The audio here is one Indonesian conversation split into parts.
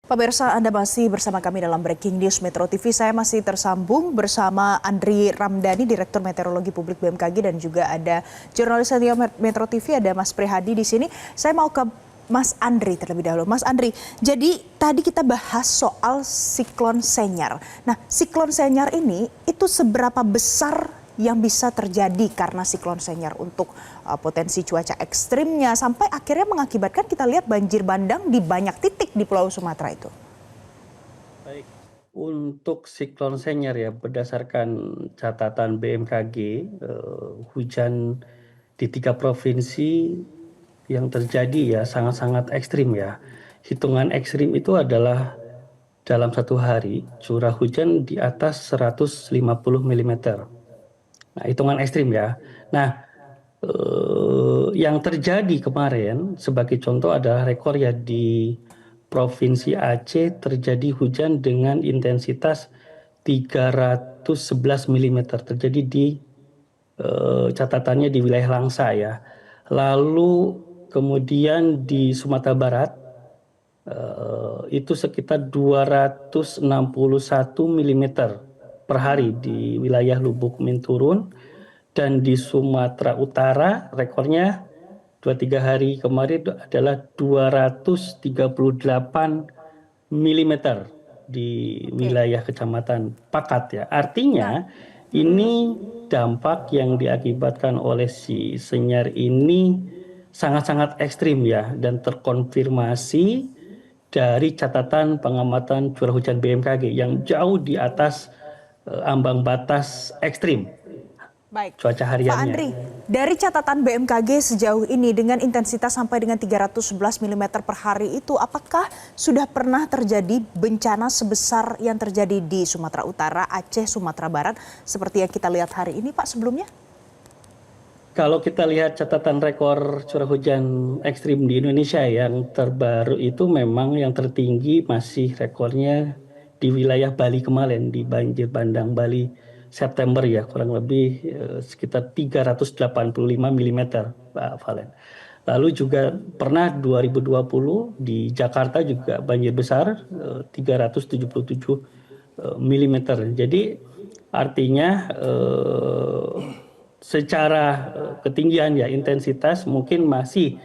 Pemirsa, Anda masih bersama kami dalam Breaking News Metro TV. Saya masih tersambung bersama Andri Ramdhani, Direktur Meteorologi Publik BMKG, dan juga ada jurnalis senior Metro TV, ada Mas Prihardi di sini. Saya mau ke Mas Andri terlebih dahulu. Mas Andri, jadi tadi kita bahas soal siklon Senyar. Nah, siklon Senyar ini itu seberapa besar yang bisa terjadi karena siklon Senyar untuk potensi cuaca ekstrimnya sampai akhirnya mengakibatkan kita lihat banjir bandang di banyak titik di Pulau Sumatera itu. Baik, untuk siklon Senyar ya berdasarkan catatan BMKG, hujan di 3 provinsi yang terjadi ya sangat-sangat ekstrim ya. Hitungan ekstrim itu adalah dalam 1 hari curah hujan di atas 150 mm. Nah, hitungan ekstrim ya. Nah, yang terjadi kemarin sebagai contoh adalah rekor ya di Provinsi Aceh terjadi hujan dengan intensitas 311 mm terjadi di catatannya di wilayah Langsa ya. Lalu kemudian di Sumatera Barat itu sekitar 261 mm per hari di wilayah Lubuk Minturun. Dan di Sumatera Utara rekornya 2-3 hari kemarin adalah 238 mm di wilayah Kecamatan Pakat ya. Artinya ini dampak yang diakibatkan oleh si Senyar ini sangat-sangat ekstrim ya, dan terkonfirmasi dari catatan pengamatan curah hujan BMKG yang jauh di atas ambang batas ekstrim. Baik, Cuaca hariannya. Pak Andri, dari catatan BMKG sejauh ini dengan intensitas sampai dengan 311 mm per hari itu, apakah sudah pernah terjadi bencana sebesar yang terjadi di Sumatera Utara, Aceh, Sumatera Barat, seperti yang kita lihat hari ini, Pak, sebelumnya? Kalau kita lihat catatan rekor curah hujan ekstrim di Indonesia yang terbaru itu memang yang tertinggi masih rekornya di wilayah Bali kemarin, di banjir bandang Bali September ya, kurang lebih sekitar 385 mm, Pak Valen. Lalu juga pernah 2020 di Jakarta juga banjir besar 377 mm. Jadi artinya secara ketinggian ya intensitas mungkin masih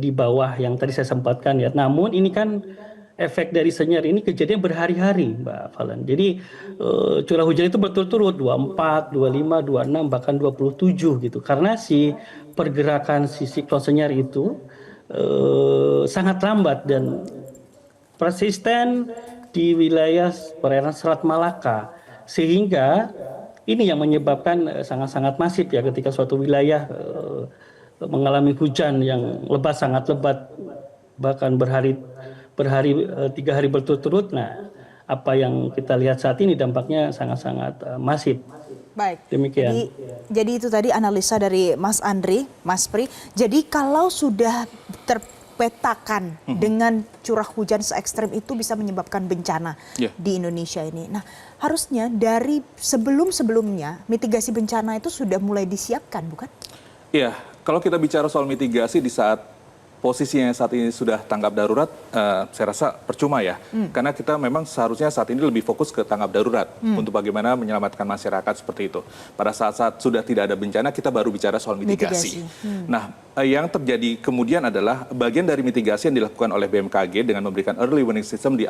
di bawah yang tadi saya sempatkan ya. Namun ini kan efek dari Senyar ini kejadian berhari-hari, Mbak Valen. Jadi curah hujan itu berturut-turut 24, 25, 26 bahkan 27 gitu. Karena si pergerakan si siklon Senyar itu sangat lambat dan persisten di wilayah perairan Selat Malaka, sehingga ini yang menyebabkan sangat-sangat masif ya ketika suatu wilayah mengalami hujan yang lebat, sangat lebat, bahkan berhari 3 hari berturut-turut. Nah, apa yang kita lihat saat ini dampaknya sangat-sangat masif. Baik, Demikian. Jadi itu tadi analisa dari Mas Andri, Mas Pri. Jadi kalau sudah terpetakan dengan curah hujan se-ekstrem itu bisa menyebabkan bencana di Indonesia ini. Nah, harusnya dari sebelum-sebelumnya mitigasi bencana itu sudah mulai disiapkan, bukan? Iya, kalau kita bicara soal mitigasi di saat posisinya saat ini sudah tanggap darurat, saya rasa percuma ya. Karena kita memang seharusnya saat ini lebih fokus ke tanggap darurat untuk bagaimana menyelamatkan masyarakat seperti itu. Pada saat-saat sudah tidak ada bencana, kita baru bicara soal mitigasi. Nah, yang terjadi kemudian adalah bagian dari mitigasi yang dilakukan oleh BMKG dengan memberikan early warning system di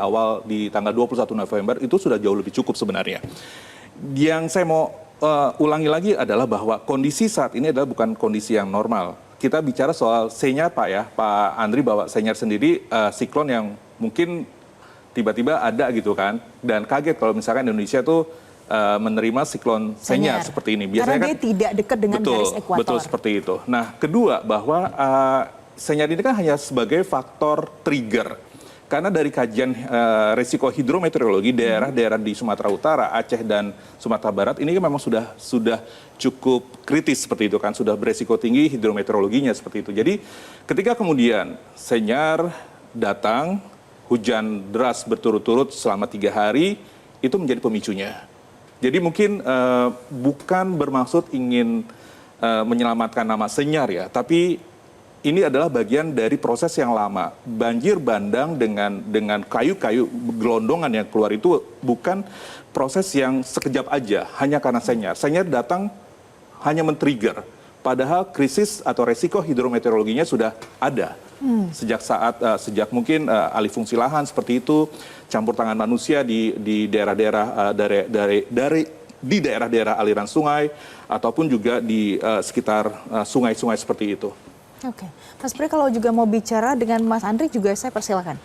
tanggal 21 November itu sudah jauh lebih cukup sebenarnya. Yang saya mau ulangi lagi adalah bahwa kondisi saat ini adalah bukan kondisi yang normal. Kita bicara soal Senyar, Pak Andri, bahwa Senyar sendiri siklon yang mungkin tiba-tiba ada gitu kan, dan kaget kalau misalkan Indonesia tuh menerima siklon Senyar seperti ini. Biasanya karena dia tidak dekat dengan garis ekuator. Betul, seperti itu. Nah, kedua bahwa Senyar ini kan hanya sebagai faktor trigger. Karena dari kajian risiko hidrometeorologi daerah-daerah di Sumatera Utara, Aceh, dan Sumatera Barat ini kan memang sudah cukup kritis seperti itu kan, sudah beresiko tinggi hidrometeorologinya seperti itu. Jadi ketika kemudian Senyar datang, hujan deras berturut-turut selama 3 hari, itu menjadi pemicunya. Jadi mungkin bukan bermaksud ingin menyelamatkan nama Senyar ya, tapi ini adalah bagian dari proses yang lama. Banjir bandang dengan kayu-kayu gelondongan yang keluar itu bukan proses yang sekejap aja, hanya karena Senyar. Senyar datang hanya men-trigger. Padahal krisis atau resiko hidrometeorologinya sudah ada. Sejak mungkin alih fungsi lahan seperti itu, campur tangan manusia di daerah-daerah aliran sungai, ataupun juga di sekitar sungai-sungai seperti itu. Oke, Mas Pri, kalau juga mau bicara dengan Mas Andri juga saya persilakan.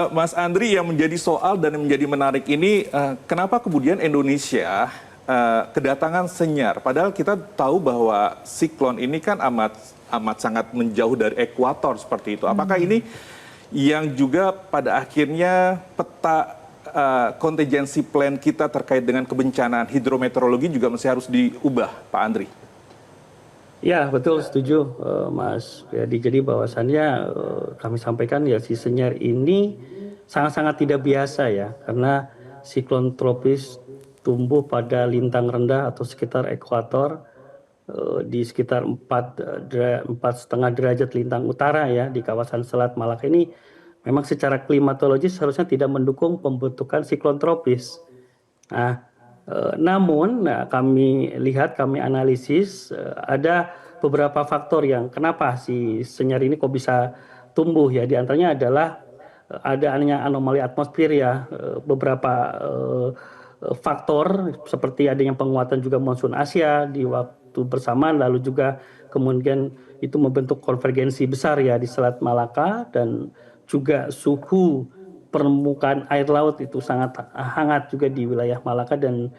Mas Andri, yang menjadi soal dan yang menjadi menarik ini, kenapa kemudian Indonesia kedatangan Senyar? Padahal kita tahu bahwa siklon ini kan amat sangat menjauh dari ekuator seperti itu. Apakah ini yang juga pada akhirnya peta contingency plan kita terkait dengan kebencanaan hidrometeorologi juga masih harus diubah, Pak Andri? Ya, betul, setuju Mas Priyadi. Jadi bahwasannya kami sampaikan ya, si Senyar ini sangat-sangat tidak biasa ya, karena siklon tropis tumbuh pada lintang rendah atau sekitar ekuator, di sekitar 4,5 derajat lintang utara ya, di kawasan Selat Malaka ini memang secara klimatologis seharusnya tidak mendukung pembentukan siklon tropis. Nah, namun kami lihat, kami analisis, ada beberapa faktor yang kenapa si Senyar ini kok bisa tumbuh ya. Di antaranya adalah adanya anomali atmosfer ya, beberapa faktor seperti adanya penguatan juga monsun Asia di waktu bersamaan, lalu juga kemudian itu membentuk konvergensi besar ya di Selat Malaka, dan juga suhu permukaan air laut itu sangat hangat juga di wilayah Malaka, dan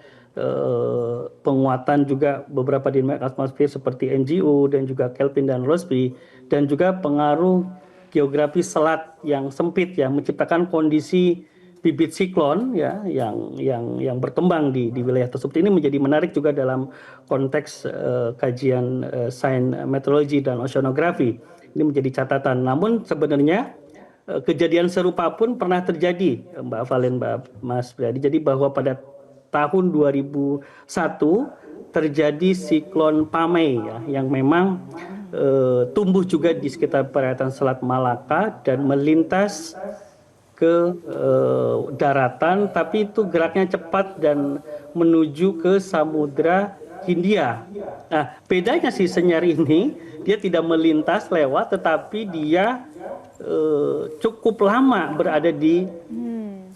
penguatan juga beberapa dinamika atmosfer seperti NGO dan juga Kelvin dan Rossby, dan juga pengaruh geografi selat yang sempit ya, menciptakan kondisi bibit siklon ya yang berkembang di wilayah tersebut. Ini menjadi menarik juga dalam konteks kajian sains meteorologi dan oceanografi. Ini menjadi catatan. Namun sebenarnya kejadian serupa pun pernah terjadi, Mbak Valen, Mas Priyadi. Jadi bahwa pada tahun 2001 terjadi siklon Pamei ya, yang memang tumbuh juga di sekitar perairan Selat Malaka dan melintas ke daratan, tapi itu geraknya cepat dan menuju ke Samudra Hindia. Nah, bedanya si Senyar ini, dia tidak melintas lewat, tetapi dia cukup lama berada di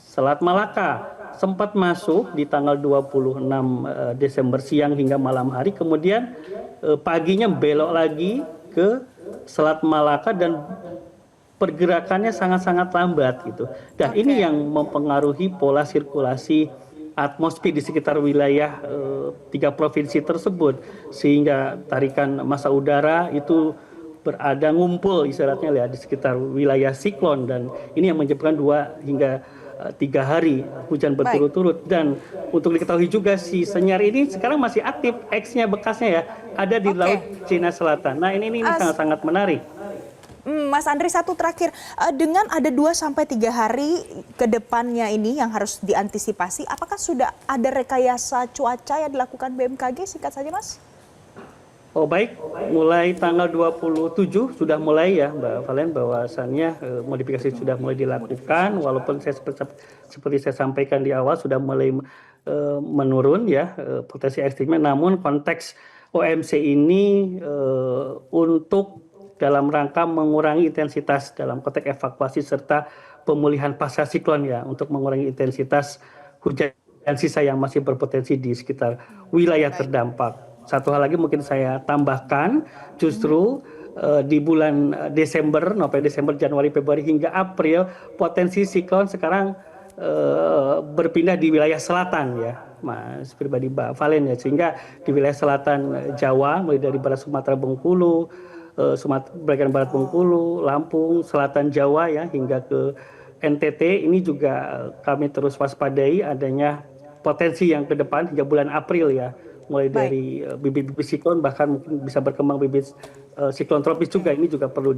Selat Malaka. Sempat masuk di tanggal 26 Desember siang hingga malam hari, kemudian paginya belok lagi ke Selat Malaka dan pergerakannya sangat-sangat lambat gitu. Dan ini yang mempengaruhi pola sirkulasi atmosfer di sekitar wilayah 3 provinsi tersebut, sehingga tarikan massa udara itu berada ngumpul isyaratnya ya di sekitar wilayah siklon, dan ini yang menyebabkan 2 hingga 3 hari hujan berturut-turut. Dan untuk diketahui juga si Senyar ini sekarang masih aktif, X-nya bekasnya ya ada di Laut Cina Selatan. Nah ini sangat-sangat menarik. Mas Andri, satu terakhir, dengan ada 2-3 hari ke depannya ini yang harus diantisipasi, apakah sudah ada rekayasa cuaca yang dilakukan BMKG? Singkat saja, Mas. Oh baik, mulai tanggal 27 sudah mulai ya Mbak Valen, bahwasannya modifikasi sudah mulai dilakukan, walaupun seperti saya sampaikan di awal sudah mulai menurun ya potensi ekstrimnya, namun konteks OMC ini untuk dalam rangka mengurangi intensitas dalam konteks evakuasi serta pemulihan pasca siklon ya, untuk mengurangi intensitas hujan sisa yang masih berpotensi di sekitar wilayah terdampak. Satu hal lagi mungkin saya tambahkan, justru di bulan Desember, November, Desember, Januari, Februari hingga April, potensi siklon sekarang berpindah di wilayah selatan ya, Mas pribadi Mbak Valen ya, sehingga di wilayah selatan Jawa, mulai dari barat Sumatera, Bengkulu, bagian barat Bengkulu, Lampung, selatan Jawa ya, hingga ke NTT, ini juga kami terus waspadai adanya potensi yang ke depan hingga bulan April ya, mulai dari bibit-bibit siklon, bahkan mungkin bisa berkembang bibit siklon tropis juga. Ini juga perlu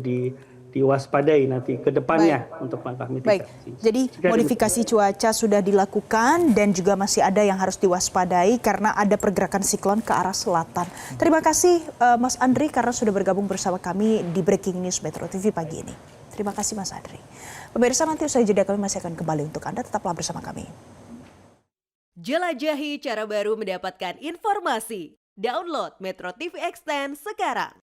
diwaspadai nanti ke depannya untuk langkah Baik, mitigasi. jadi modifikasi cuaca sudah dilakukan dan juga masih ada yang harus diwaspadai karena ada pergerakan siklon ke arah selatan. Terima kasih Mas Andri karena sudah bergabung bersama kami di Breaking News Metro TV pagi ini. Terima kasih Mas Andri. Pemirsa, nanti usai jeda kami masih akan kembali untuk Anda, tetaplah bersama kami. Jelajahi cara baru mendapatkan informasi. Download Metro TV Extend sekarang.